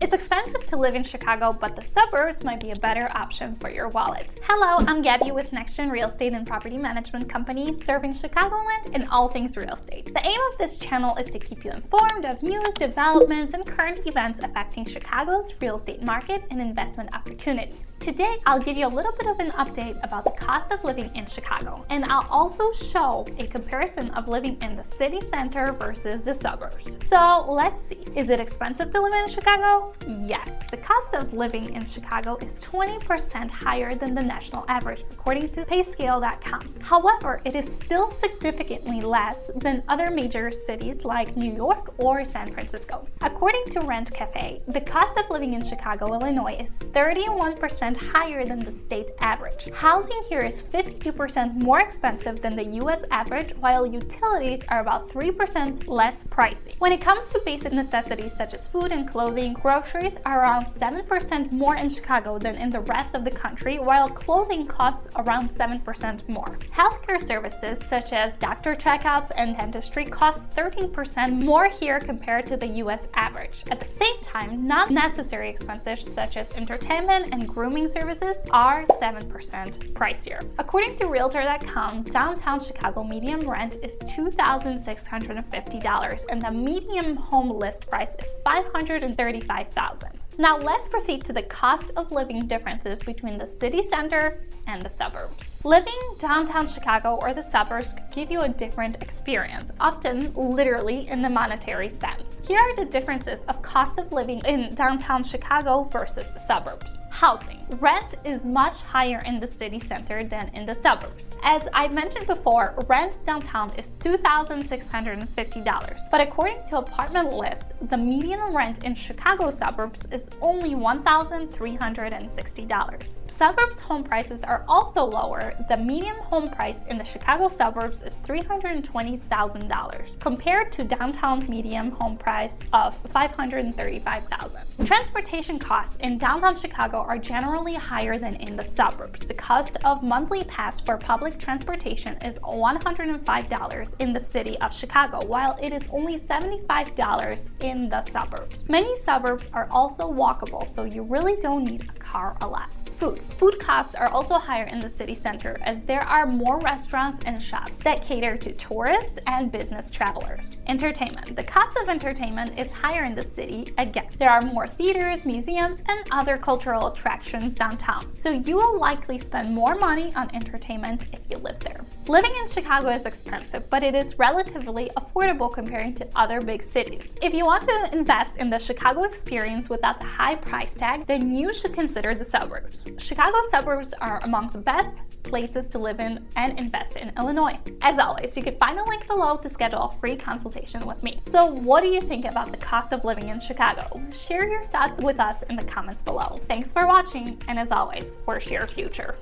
It's expensive to live in Chicago, but the suburbs might be a better option for your wallet. Hello, I'm Gabby with Nex-Gen Real Estate and Property Management Company, serving Chicagoland and all things real estate. The aim of this channel is to keep you informed of news, developments, and current events affecting Chicago's real estate market and investment opportunities. Today, I'll give you a little bit of an update about the cost of living in Chicago, and I'll also show a comparison of living in the city center versus the suburbs. So let's see. Is it expensive to live in Chicago? Yes. The cost of living in Chicago is 20% higher than the national average, according to payscale.com. However, it is still significantly less than other major cities like New York or San Francisco. According to Rent Cafe, the cost of living in Chicago, Illinois is 31% higher than the state average. Housing here is 52% more expensive than the US average, while utilities are about 3% less pricey. When it comes to basic necessities such as food and clothing, groceries are around 7% more in Chicago than in the rest of the country, while clothing costs around 7% more. Healthcare services such as doctor checkups and dentistry cost 13% more here compared to the US average. At the same time, non-necessary expenses such as entertainment and grooming services are 7% pricier. According to Realtor.com, downtown Chicago median rent is $2,650 and the median home list price is $535,000. Now let's proceed to the cost of living differences between the city center and the suburbs. Living downtown Chicago or the suburbs could give you a different experience, often literally in the monetary sense. Here are the differences of cost of living in downtown Chicago versus the suburbs. Housing. Rent is much higher in the city center than in the suburbs. As I mentioned before, rent downtown is $2,650, but according to Apartment List, the median rent in Chicago suburbs is only $1,360. Suburbs home prices are also lower. The median home price in the Chicago suburbs is $320,000 compared to downtown's median home price of $535,000. Transportation costs in downtown Chicago are generally higher than in the suburbs. The cost of monthly pass for public transportation is $105 in the city of Chicago, while it is only $75 in the suburbs. Many suburbs are also walkable, so you really don't need a car a lot. Food costs are also higher in the city center as there are more restaurants and shops that cater to tourists and business travelers. Entertainment. The cost of entertainment is higher in the city. Again, there are more theaters, museums, and other cultural attractions downtown, so you will likely spend more money on entertainment if you live there. Living in Chicago is expensive, but it is relatively affordable comparing to other big cities. If you want to invest in the Chicago experience without the high price tag, then you should consider the suburbs. Chicago suburbs are among the best places to live in and invest in Illinois. As always, you can find a link below to schedule a free consultation with me. So what do you think about the cost of living in Chicago? Share your thoughts with us in the comments below. Thanks for watching, and as always, we're your future.